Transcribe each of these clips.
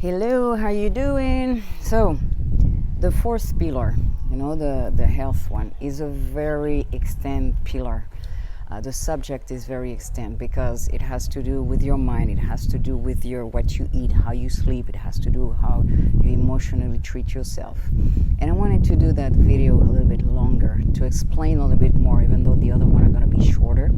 Hello, how you doing? So, the fourth pillar, the health one, is a very extended pillar. The subject is very extended because it has to do with your mind. It has to do with what you eat, how you sleep. It has to do how you emotionally treat yourself. And I wanted to do that video a little bit longer to explain a little bit more, even though the other one are going to be shorter.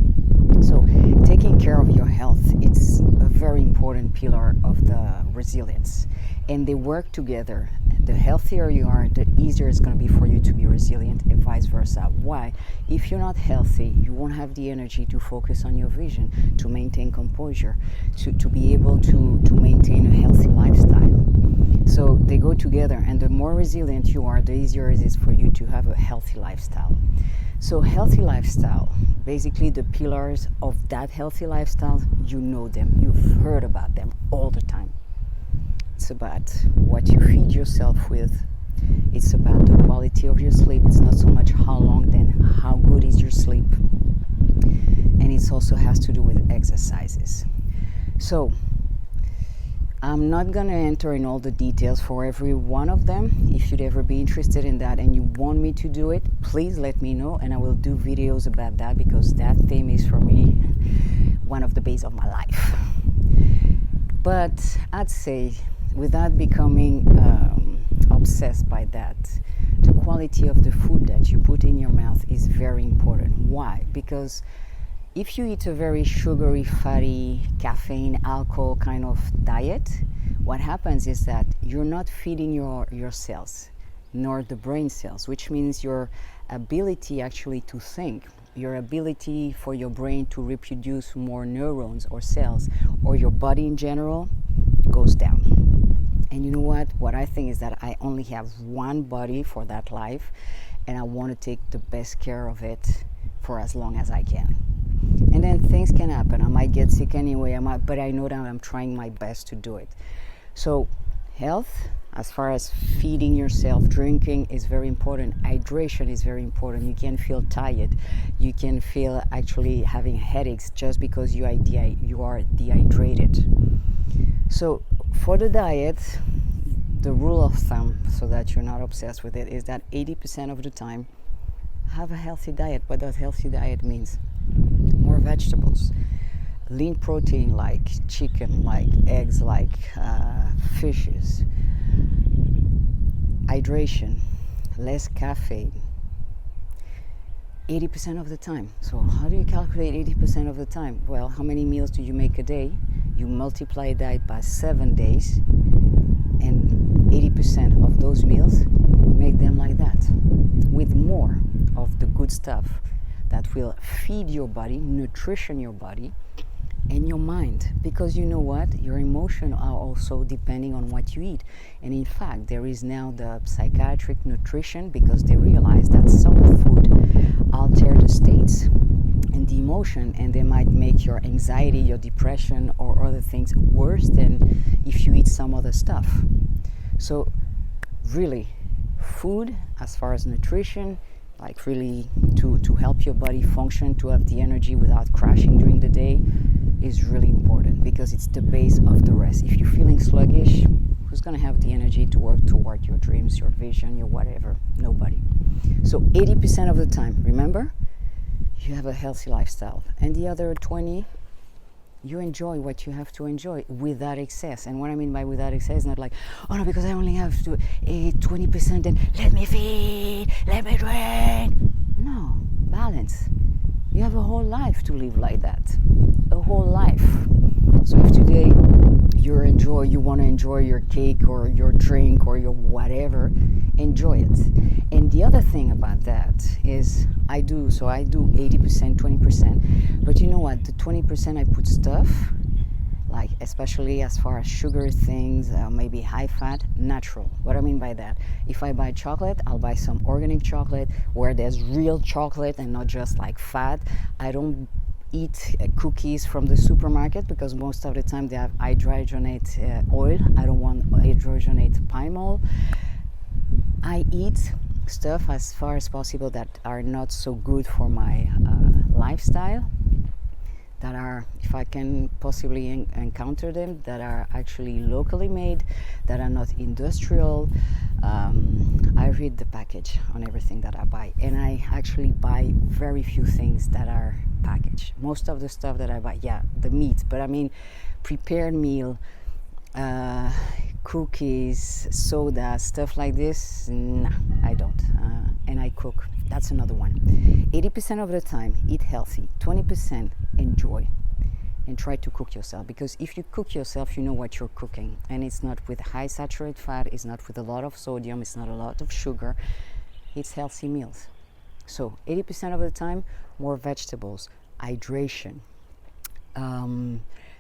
So taking care of your health, it's a very important pillar of the resilience, and they work together. The healthier you are, the easier it's going to be for you to be resilient, and vice versa. Why? If you're not healthy, you won't have the energy to focus on your vision, to maintain composure, to be able to maintain a healthy lifestyle. So they go together, and the more resilient you are, the easier it is for you to have a healthy lifestyle. So healthy lifestyle, basically the pillars of that healthy lifestyle, you know them, you've heard about them all the time. It's about what you feed yourself with. It's about the quality of your sleep. It's not so much how long, then how good is your sleep. And it also has to do with exercises. So I'm not going to enter in all the details for every one of them. If you'd ever be interested in that and you want me to do it, please let me know, and I will do videos about that, because that theme is for me one of the base of my life. But I'd say, without becoming obsessed by that, the quality of the food that you put in your mouth is very important. Why? Because if you eat a very sugary, fatty, caffeine, alcohol kind of diet, what happens is that you're not feeding your cells, nor the brain cells, which means your ability actually to think, your ability for your brain to reproduce more neurons or cells, or your body in general, goes down. And you know what? What I think is that I only have one body for that life, and I want to take the best care of it for as long as I can. And then things can happen. I might get sick anyway, but I know that I'm trying my best to do it. So health, as far as feeding yourself, drinking is very important. Hydration is very important. You can feel tired. You can feel actually having headaches just because you are dehydrated. So for the diet, the rule of thumb, so that you're not obsessed with it, is that 80% of the time, have a healthy diet. What that healthy diet means: more vegetables, lean protein like chicken, like eggs, like fishes, hydration, less caffeine, 80% of the time. So how do you calculate 80% of the time? Well, how many meals do you make a day? You multiply that by 7 days, and 80% of those meals, make them like that, with more of the good stuff that will feed your body, nutrition your body and your mind. Because you know what? Your emotions are also depending on what you eat. And in fact, there is now the Psychiatric Nutrition, because they realize that some food alter the states and the emotion, and they might make your anxiety, your depression, or other things worse than if you eat some other stuff. So really, food, as far as nutrition, like really to help your body function, to have the energy without crashing during the day, is really important, because it's the base of the rest. If you're feeling sluggish, who's going to have the energy to work toward your dreams, your vision, your whatever? Nobody. So 80% of the time, remember, you have a healthy lifestyle, and the other 20, you enjoy what you have to enjoy without excess. And what I mean by without excess is not like, oh no, because I only have to eat 20%, then let me feed, let me drink. No, balance. You have a whole life to live like that, a whole life. So if today you want to enjoy your cake or your drink or your whatever, enjoy it. And the other thing about that is I do 80%, 20%. But you know what? The 20% I put stuff, like especially as far as sugar things, maybe high fat, natural. What I mean by that, if I buy chocolate, I'll buy some organic chocolate where there's real chocolate and not just like fat. I don't eat cookies from the supermarket, because most of the time they have hydrogenate oil. I don't want hydrogenate palm oil. I eat stuff as far as possible that are not so good for my lifestyle, that are, if I can possibly encounter them, that are actually locally made, that are not industrial. I read the package on everything that I buy, and I actually buy very few things that are packaged. Most of the stuff that I buy, yeah, the meat, but I mean prepared meal, cookies, soda, stuff like this, nah, I don't. And I cook. That's another one. 80% of the time, eat healthy. 20% enjoy. And try to cook yourself, because if you cook yourself, you know what you're cooking, and it's not with high saturated fat, it's not with a lot of sodium, it's not a lot of sugar. It's healthy meals. So 80% of the time, more vegetables, hydration,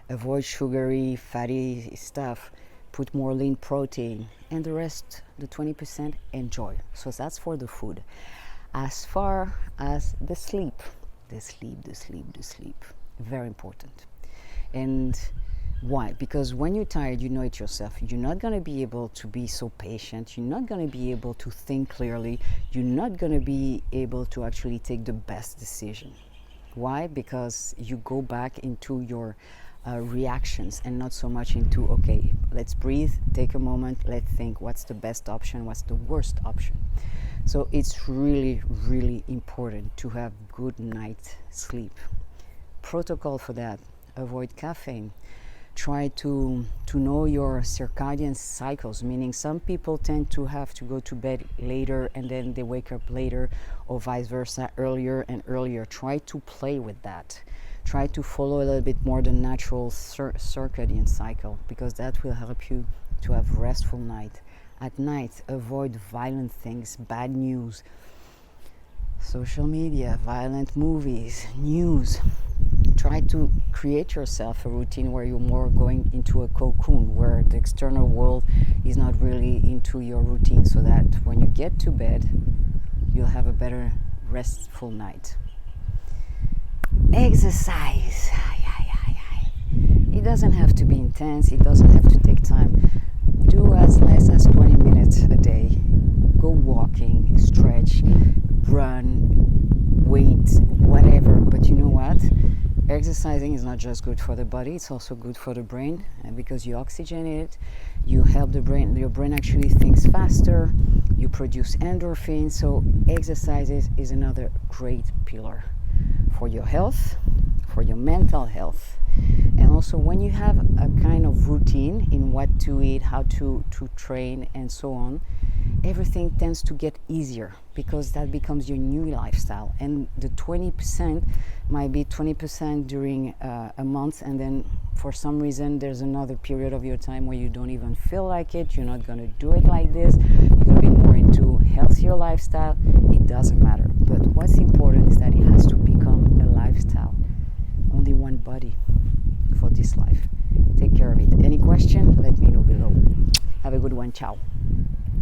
avoid sugary, fatty stuff, put more lean protein, and the rest, the 20%, enjoy. So that's for the food. As far as the sleep, very important. And why? Because when you're tired, you know it yourself. You're not going to be able to be so patient. You're not going to be able to think clearly. You're not going to be able to actually take the best decision. Why? Because you go back into your reactions and not so much into, okay, let's breathe, take a moment, let's think what's the best option, what's the worst option. So it's really, really important to have good night sleep. Protocol for that: avoid caffeine. Try to know your circadian cycles, meaning some people tend to have to go to bed later and then they wake up later, or vice versa, earlier and earlier. Try to play with that. Try to follow a little bit more the natural circadian cycle, because that will help you to have restful night. At night, avoid violent things, bad news, social media, violent movies, news. Try to create yourself a routine where you're more going into a cocoon, where the external world is not really into your routine, so that when you get to bed, you'll have a better restful night. Exercise. It doesn't have to be intense, it doesn't have to take time. Do as less as 20 minutes a day. Go walking, stretch, run, weight, whatever. But you know what? Exercising is not just good for the body, it's also good for the brain, and because you oxygenate it, you help the brain, your brain actually thinks faster, you produce endorphins. So exercises is another great pillar for your health, for your mental health. And also when you have a kind of routine in what to eat, how to train and so on, everything tends to get easier, because that becomes your new lifestyle. And the 20% might be 20% during a month, and then for some reason there's another period of your time where you don't even feel like it, you're not going to do it like this, you're going to be more into healthier lifestyle. It doesn't matter, but what's important is that it has to become a lifestyle. Only one body for this life. Take care of it. Any question? Let me know below. Have a good one. Ciao.